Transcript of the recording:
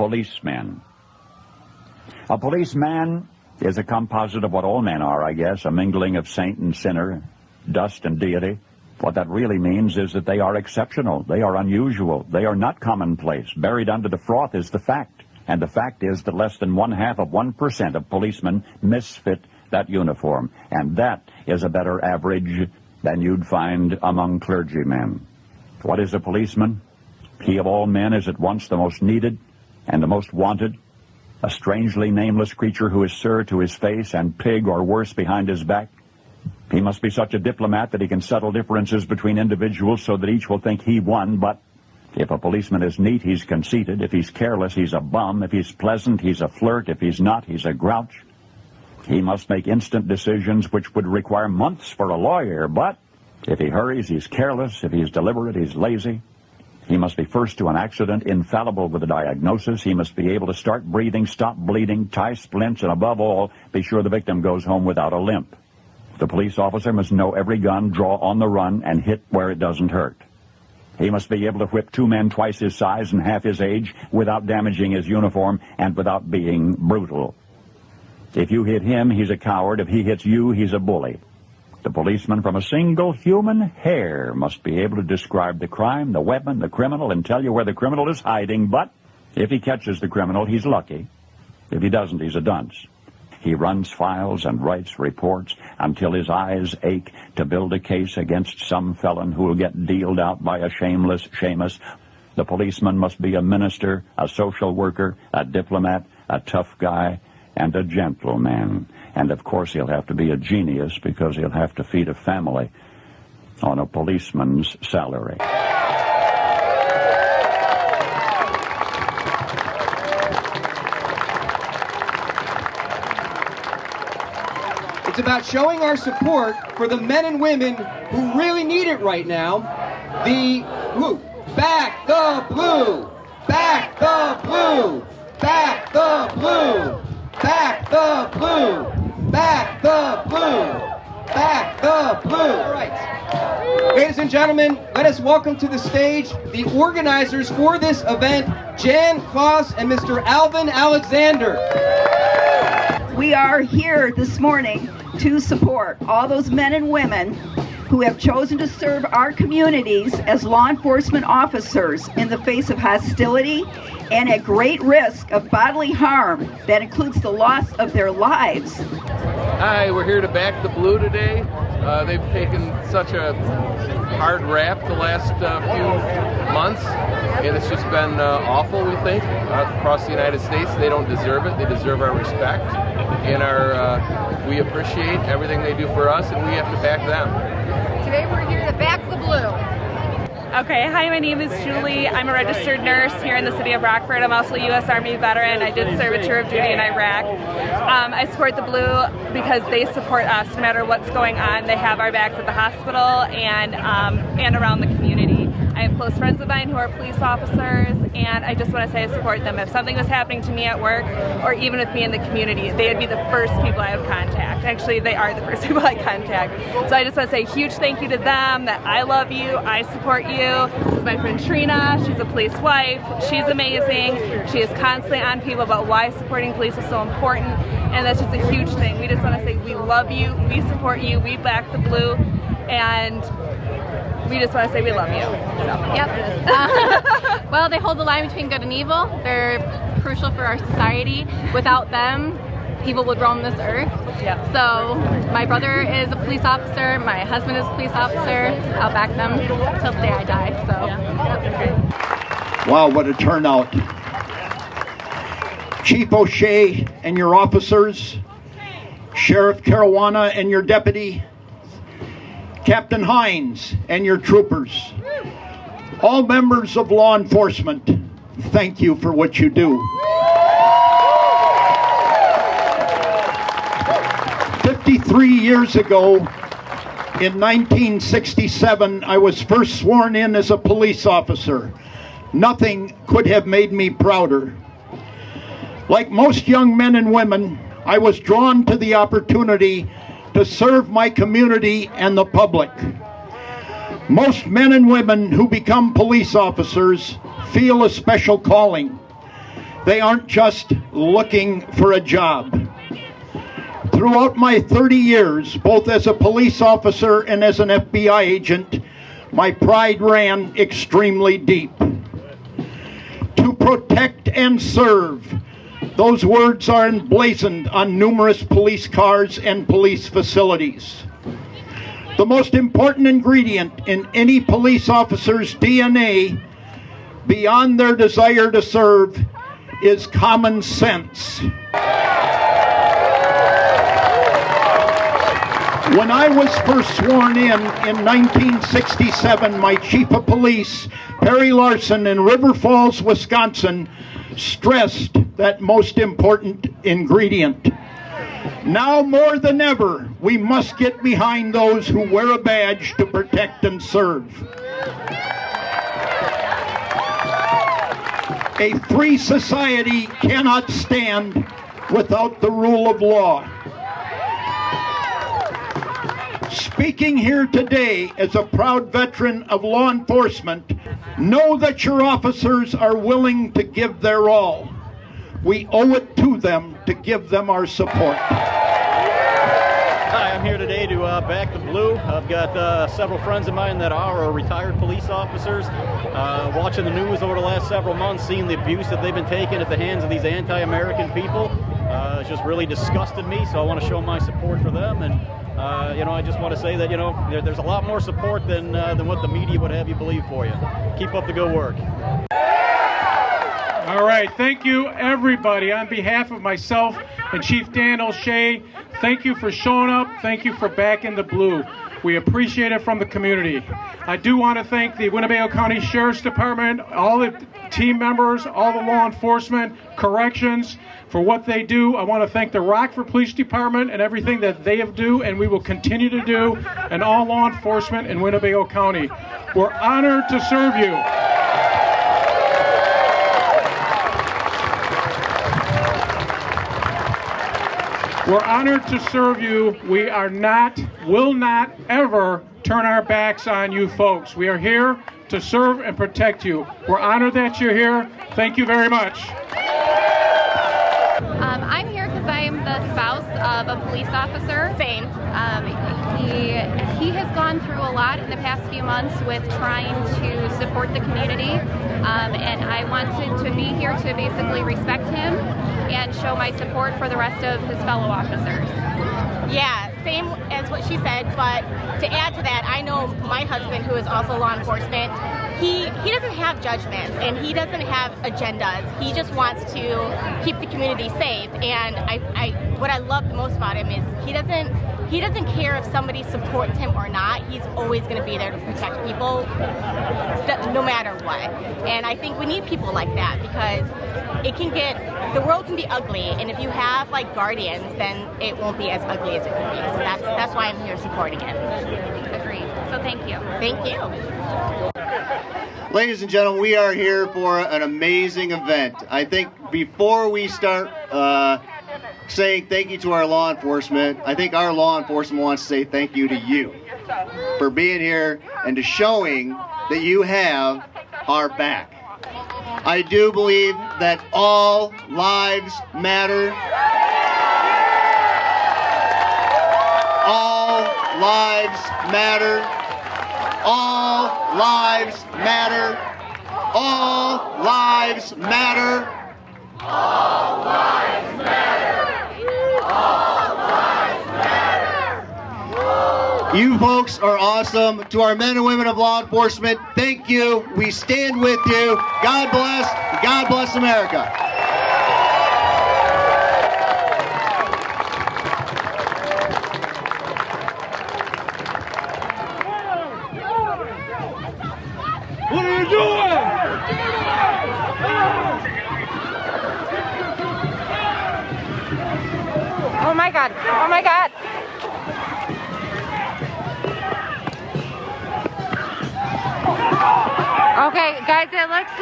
policemen. A policeman is a composite of what all men are, I guess, a mingling of saint and sinner, dust and deity. What that really means is that they are exceptional, they are unusual, they are not commonplace. Buried under the froth is the fact, and the fact is that less than 0.5% of policemen misfit that uniform, and that is a better average than you'd find among clergymen. What is a policeman? He of all men is at once the most needed and the most wanted, a strangely nameless creature who is sir to his face and pig or worse behind his back. He must be such a diplomat that he can settle differences between individuals so that each will think he won, but if a policeman is neat, he's conceited. If he's careless, he's a bum. If he's pleasant, he's a flirt. If he's not, he's a grouch. He must make instant decisions which would require months for a lawyer, but if he hurries, he's careless. If he's deliberate, he's lazy. He must be first to an accident, infallible with a diagnosis. He must be able to start breathing, stop bleeding, tie splints, and above all, be sure the victim goes home without a limp. The police officer must know every gun, draw on the run, and hit where it doesn't hurt. He must be able to whip two men twice his size and half his age without damaging his uniform and without being brutal. If you hit him, he's a coward. If he hits you, he's a bully. The policeman from a single human hair must be able to describe the crime, the weapon, the criminal, and tell you where the criminal is hiding, but if he catches the criminal, he's lucky. If he doesn't, he's a dunce. He runs files and writes reports until his eyes ache to build a case against some felon who will get dealed out by a shameless Seamus. The policeman must be a minister, a social worker, a diplomat, a tough guy, and a gentleman. And of course he'll have to be a genius because he'll have to feed a family on a policeman's salary. It's about showing our support for the men and women who really need it right now. Back the blue! Back the blue! Back the blue! Back the blue! Back the blue! Back the blue! All right. Ladies and gentlemen, let us welcome to the stage the organizers for this event, Jan Kloss and Mr. Alvin Alexander. We are here this morning to support all those men and women who have chosen to serve our communities as law enforcement officers in the face of hostility and at great risk of bodily harm that includes the loss of their lives. Hi, we're here to back the blue today. They've taken such a hard rap the last few months, and it's just been awful, we think, across the United States. They don't deserve it. They deserve our respect, and we appreciate everything they do for us, and we have to back them. Today we're here to back the blue. Okay, hi, my name is Julie. I'm a registered nurse here in the city of Rockford. I'm also a U.S. Army veteran. I did serve a tour of duty in Iraq. I support the Blue because they support us no matter what's going on. They have our backs at the hospital and around the community. I have close friends of mine who are police officers, and I just want to say I support them. If something was happening to me at work, or even with me in the community, they would be the first people I would contact. Actually, they are the first people I contact. So I just want to say a huge thank you to them, that I love you, I support you. This is my friend Trina. She's a police wife. She's amazing. She is constantly on people about why supporting police is so important, and that's just a huge thing. We just want to say we love you, we support you, we back the Blue, and we just want to say we love you. So. Yep. Well, they hold the line between good and evil. They're crucial for our society. Without them, evil would roam this earth. Yep. So my brother is a police officer. My husband is a police officer. I'll back them till the day I die. So. Yeah. Wow, what a turnout. Chief O'Shea and your officers, Sheriff Caruana and your deputy, Captain Hines and your troopers, all members of law enforcement, thank you for what you do. 53 years ago, in 1967, I was first sworn in as a police officer. Nothing could have made me prouder. Like most young men and women, I was drawn to the opportunity to serve my community and the public. Most men and women who become police officers feel a special calling. They aren't just looking for a job. Throughout my 30 years, both as a police officer and as an FBI agent, my pride ran extremely deep. To protect and serve, those words are emblazoned on numerous police cars and police facilities. The most important ingredient in any police officer's DNA, beyond their desire to serve, is common sense. When I was first sworn in 1967, my chief of police, Perry Larson, in River Falls, Wisconsin, stressed that most important ingredient. Now more than ever, we must get behind those who wear a badge to protect and serve. A free society cannot stand without the rule of law. Speaking here today as a proud veteran of law enforcement, know that your officers are willing to give their all. We owe it to them to give them our support. Hi, I'm here today to back the blue. I've got several friends of mine that are retired police officers. Watching the news over the last several months, seeing the abuse that they've been taking at the hands of these anti-American people, it's just really disgusted me, so I want to show my support for them. And I just want to say that, there's a lot more support than what the media would have you believe for you. Keep up the good work. All right, thank you, everybody. On behalf of myself and Chief Dan O'Shea, thank you for showing up. Thank you for backing the blue. We appreciate it from the community. I do want to thank the Winnebago County Sheriff's Department, all the team members, all the law enforcement, corrections, for what they do. I want to thank the Rockford Police Department and everything that they have do and we will continue to do, and all law enforcement in Winnebago County. We're honored to serve you. We're honored to serve you. We are not, will not ever turn our backs on you folks. We are here to serve and protect you. We're honored that you're here. Thank you very much. I'm here because I am the spouse of a police officer. Same. He has gone through a lot in the past few months with trying to support the community, and I wanted to be here to basically respect him and show my support for the rest of his fellow officers. Yeah, same as what she said, but to add to that, I know my husband, who is also law enforcement, he doesn't have judgments and he doesn't have agendas. He just wants to keep the community safe, and what I love the most about him is he doesn't care if somebody supports him or not. He's always going to be there to protect people, no matter what. And I think we need people like that, because the world can be ugly, and if you have like guardians, then it won't be as ugly as it could be. So that's why I'm here supporting it. Agreed. So thank you. Thank you. Ladies and gentlemen, we are here for an amazing event. I think before we start saying thank you to our law enforcement, I think our law enforcement wants to say thank you to you for being here and to showing that you have our back. I do believe that all lives matter. All lives matter. All lives matter. All lives matter. All lives matter. All lives matter. You folks are awesome. To our men and women of law enforcement, thank you. We stand with you. God bless. God bless America. What are you doing? Oh my God. Oh my God. Okay, guys, it looks